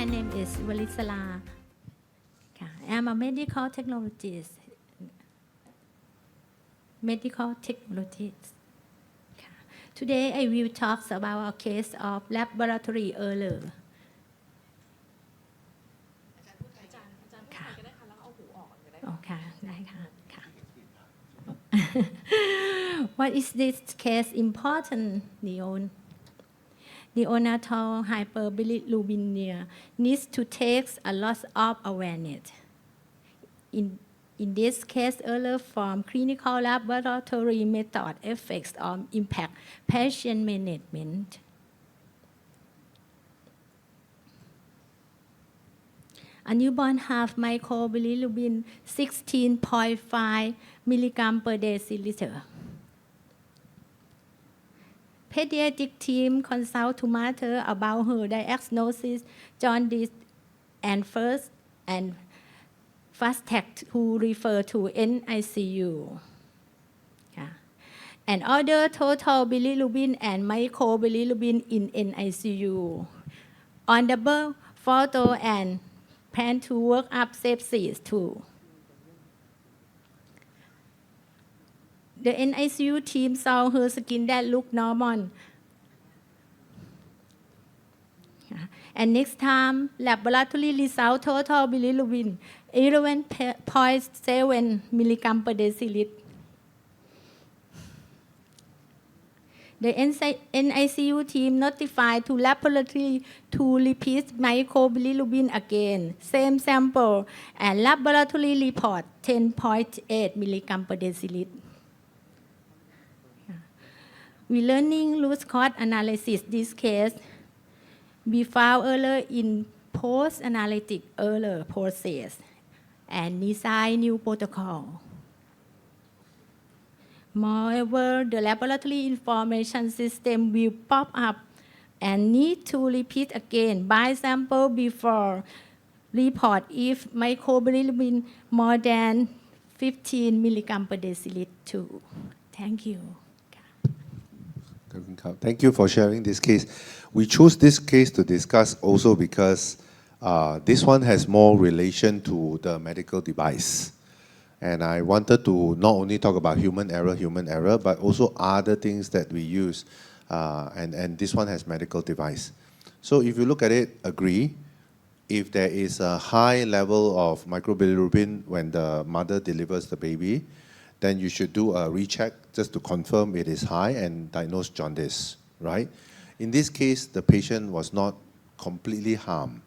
my name is Stella. I'm a medical technologist. Today I will talk about a case of laboratory error. What is this case important? Neonatal hyperbilirubinemia needs to take a lot of awareness. In this case, error from clinical laboratory method affects or impact patient management. A newborn have microbilirubin 16.5 mg per deciliter. Pediatric team consult to mother about her diagnosis, jaundice, and fast track to refer to NICU. And order total bilirubin and microbilirubin in NICU. On double photo and plan to work up sepsis too. The NICU team saw her skin that looked normal. And next time, laboratory result total bilirubin 11.7 mg per deciliter. The NICU team notified to laboratory to repeat microbilirubin again, same sample, and laboratory report 10.8 mg per deciliter. We learning root cause analysis this case. We found error in post-analytic error process and design new protocol. Moreover, the laboratory information system will pop up and need to repeat again by sample before report if microbilirubin more than 15 mg per deciliter too. Thank you. Thank you for sharing this case. We chose this case to discuss also because this one has more relation to the medical device. And I wanted to not only talk about human error, but also other things that we use. And this one has medical device. So if you look at it, agree. If there is a high level of microbilirubin when the mother delivers the baby, then you should do a recheck just to confirm it is high and diagnose jaundice, right? In this case, the patient was not completely harmed.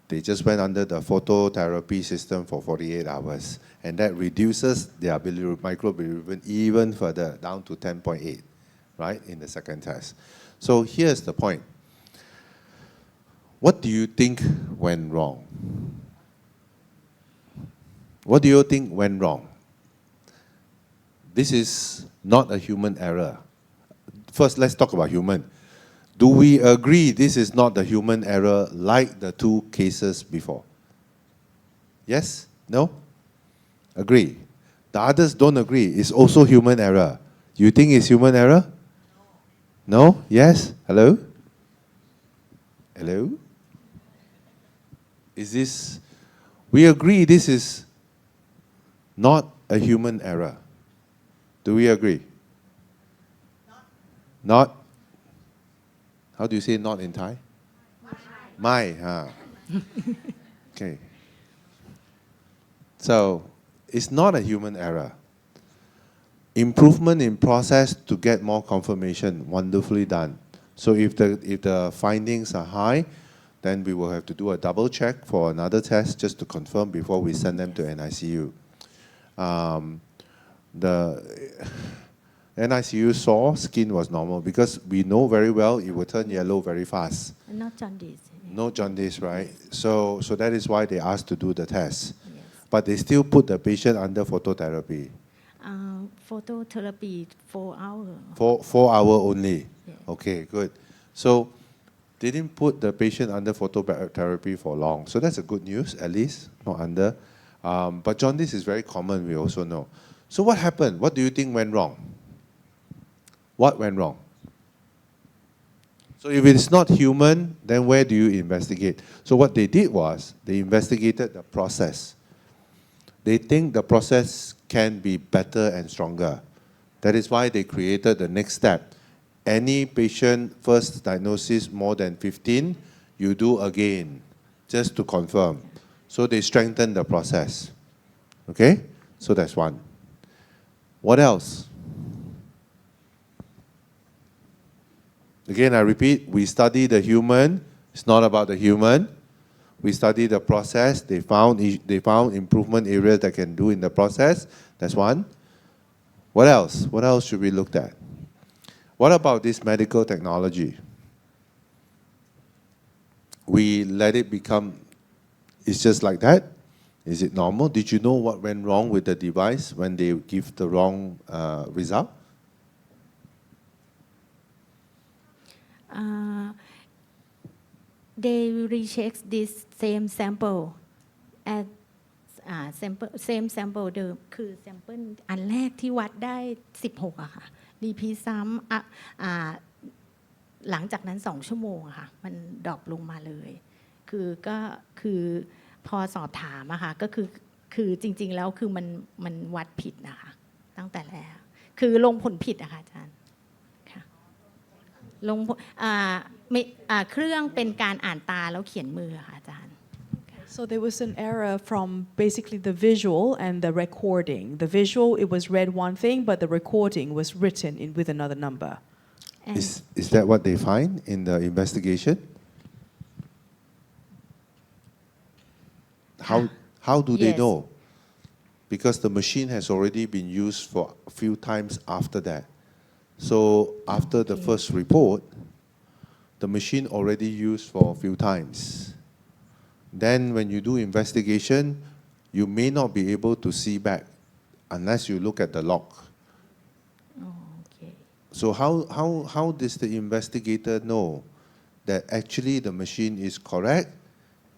They just went under the phototherapy system for 48 hours, and that reduces their microbilirubin even further, down to 10.8, right, in the second test. So here's the point. What do you think went wrong? What do you think went wrong? This is not a human error. First, let's talk about human. Do we agree this is not a human error like the two cases before? Yes? No? Agree. The others don't agree. It's also human error. You think it's human error? No? Yes? Hello? Hello? Is this... We agree this is not a human error. Do we agree? Not? How do you say not in Thai? Mai. Okay. So, it's not a human error. Improvement in process to get more confirmation, wonderfully done. So if the findings are high, then we will have to do a double check for another test just to confirm before we send them to NICU. The NICU saw skin was normal because we know very well it will turn yellow very fast. Not jaundice. No jaundice, right? So that is why they asked to do the test. Yes. But they still put the patient under phototherapy. Phototherapy 4 hours. 4 hours only? Yeah. Okay, good. So they didn't put the patient under phototherapy for long. So that's a good news, at least, not under. But jaundice is very common, we also know. So what happened? What do you think went wrong? What went wrong? So if it's not human, then where do you investigate? So what they did was, they investigated the process. They think the process can be better and stronger. That is why they created the next step. Any patient first diagnosis more than 15, you do again, just to confirm. So they strengthen the process. Okay? So that's one. What else? Again, I repeat, we study the human. It's not about the human. We study the process. They found improvement areas that can do in the process. That's one. What else? What else should we look at? What about this medical technology? We let it become, it's just like that? Is it normal? Did you know what went wrong with the device when they give the wrong result? They recheck this same sample as same sample เดิมคือ sample อันแรกที่วัดได้ 16อะค่ะรีพีทซ้ำหลังจากนั้น2ชั่วโมงอะค่ะมันดรอปลงมาเลยคือพอสอบถามอะค่ะก็คือจริงๆแล้วคือมันวัดผิดนะคะตั้งแต่แรกคือลงผลผิดอะค่ะอาจารย์ค่ะลงเครื่องเป็นการอ่านตาแล้วเขียนมือค่ะอาจารย์ So there was an error from basically the visual and the recording. The visual, it was read one thing, but the recording was written with another number. Is that what they find in the investigation? How do they know? Because the machine has already been used for a few times after that. So after the first report, the machine already used for a few times. Then when you do investigation, you may not be able to see back unless you look at the log. Okay. So how does the investigator know that actually the machine is correct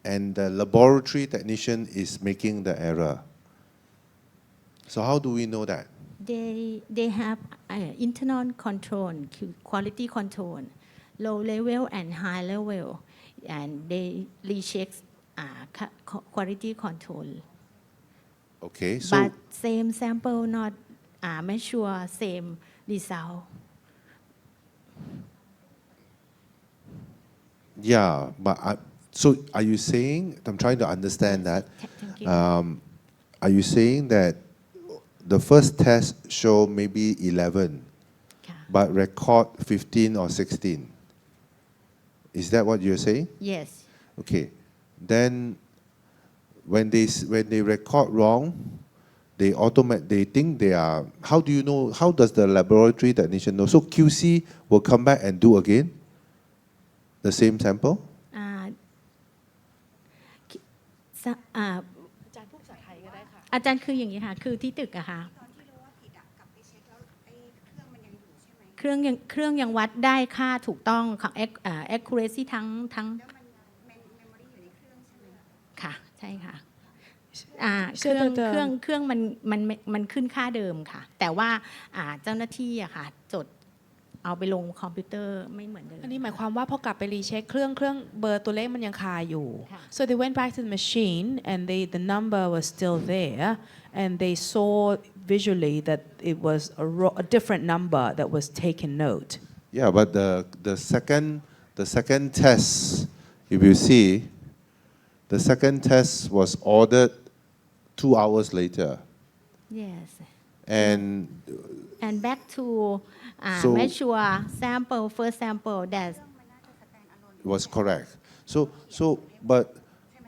and the laboratory technician is making the error? So how do we know that? They have internal control, quality control, low level and high level, and they recheck quality control. Okay, so But same sample not measure same result. yeah, but so are you saying? I'm trying to understand that. Thank you. Are you saying that the first test show maybe 11, but record 15 or 16? Is that what you're saying? Yes. Okay. Then when they record wrong, they think they are. How do you know? How does the laboratory technician know? So QC will come back and do again the same sample? อาจารย์คืออย่างนี้ค่ะคือที่ตึกอะค่ะเครื่องยังวัดได้ค่าถูกต้องค่ะ accuracy ทั้งค่ะใช่ค่ะเครื่องมันขึ้นค่าเดิมค่ะแต่ว่าเจ้าหน้าที่อะค่ะจดเอาไปลงคอมพิวเตอร์ไม่เหมือนเดิม อันนี้หมายความว่าพอกลับไปรีเช็คเครื่องเบอร์ตัวเลขมันยังคาอยู่ so they went back to the machine and the number was still there and they saw visually that it was a different number that was taken note. Yeah, but the second test, if you see, the second test was ordered 2 hours later. Yes. And back to So- measure sample first sample that was correct. So, but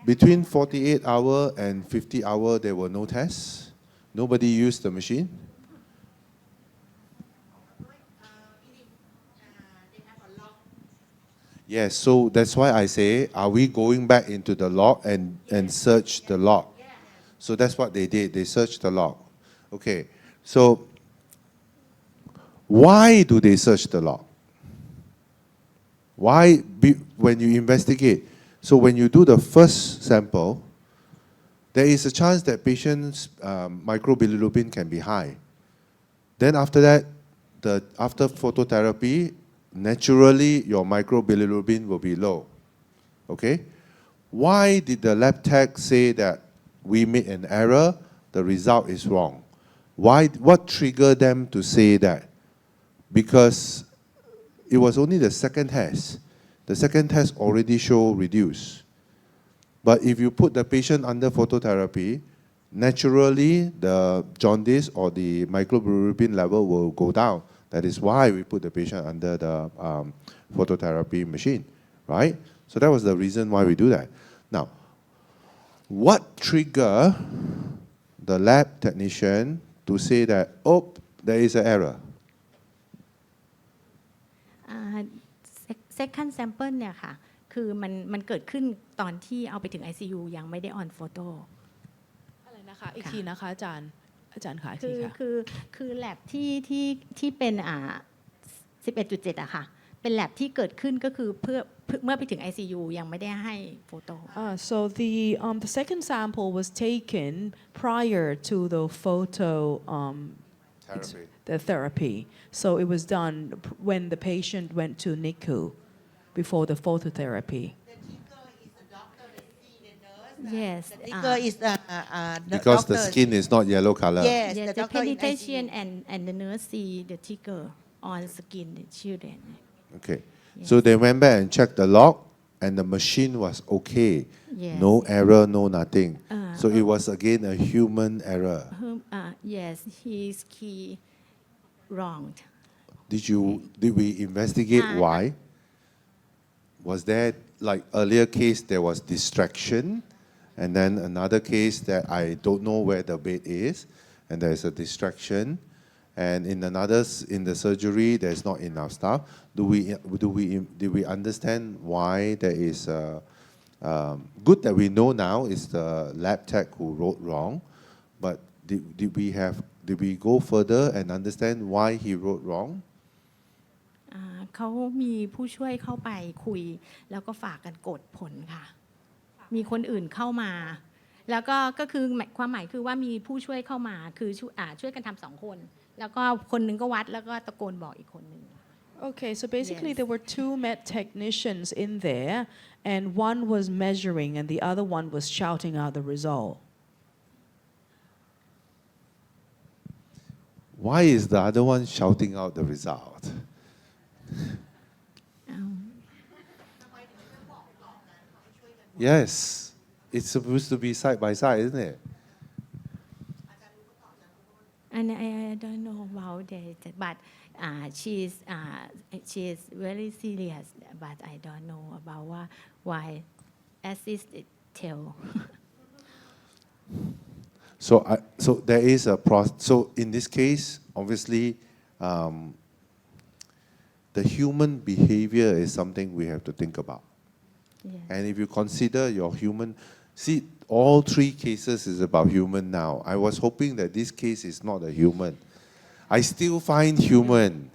between 48 hour and 50 hour, there were no tests. Nobody used the machine. Yes, so that's why I say, are we going back into the log and search the log? So that's what they did. They searched the log. Okay, so why do they search the log? Why, when you investigate, so when you do the first sample, there is a chance that patient's microbilirubin can be high. Then after that, after phototherapy, naturally your microbilirubin will be low. Okay? Why did the lab tech say that we made an error, the result is wrong? What triggered them to say that? Because it was only the second test. The second test already showed reduced. But if you put the patient under phototherapy, naturally the jaundice or the microbilirubin level will go down. That is why we put the patient under the phototherapy machine, right? So that was the reason why we do that. Now, what triggered the lab technician to say that, oh, there is an error? second sample เนี่ยค่ะคือมันเกิดขึ้นตอนที่เอาไปถึง ICU ยังไม่ได้ on photo อะไรนะคะอีกทีนะคะอาจารย์ค่ะอีกทีค่ะคือ lab ที่เป็น11.7 อะค่ะเป็น lab ที่เกิดขึ้นก็คือเมื่อไปถึง ICU ยังไม่ได้ให้โฟโต้ so the second sample was taken prior to the photo the therapy so it was done when the patient went to NICU before the phototherapy. Yes. The ticker is the Because doctor. the skin is not yellow color. Yes, Yes, the the doctor in pediatrician ICU. and the nurse see the ticker on skin the children. Okay. So they went back and checked the log, and the machine was okay. Yes. No error, no nothing. So it was again a human error. Yes, his key wronged. Did we investigate why? Was there, like earlier case, there was distraction, and then another case that I don't know where the bed is, and there's a distraction, and in the surgery, there's not enough staff. Did we understand why there is good that we know now is the lab tech who wrote wrong, but did we go further and understand why he wrote wrong? เขามีผู้ช่วยเข้าไปคุยแล้วก็ฝากกันกดผลค่ะมีคนอื่นเข้ามาแล้วก็คือความหมายคือว่ามีผู้ช่วยเข้ามาคือช่วยกันทำ2คนแล้วก็คนนึงก็วัดแล้วก็ตะโกนบอกอีกคนนึง Okay, so basically Yes. there were two med technicians in there, and one was measuring and the other one was shouting out the result. Why is the other one shouting out the result? Yes, it's supposed to be side by side, isn't it? And I don't know about that, but she is very serious, but I don't know about why assist tell. So there is a process. So in this case, obviously, the human behavior is something we have to think about. Yes. And if you consider your human, see, all three cases is about human now. I was hoping that this case is not a human. I still find human.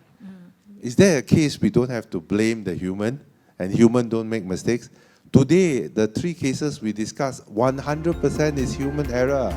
Is there a case we don't have to blame the human and human don't make mistakes? Today, the three cases we discussed, 100% is human error.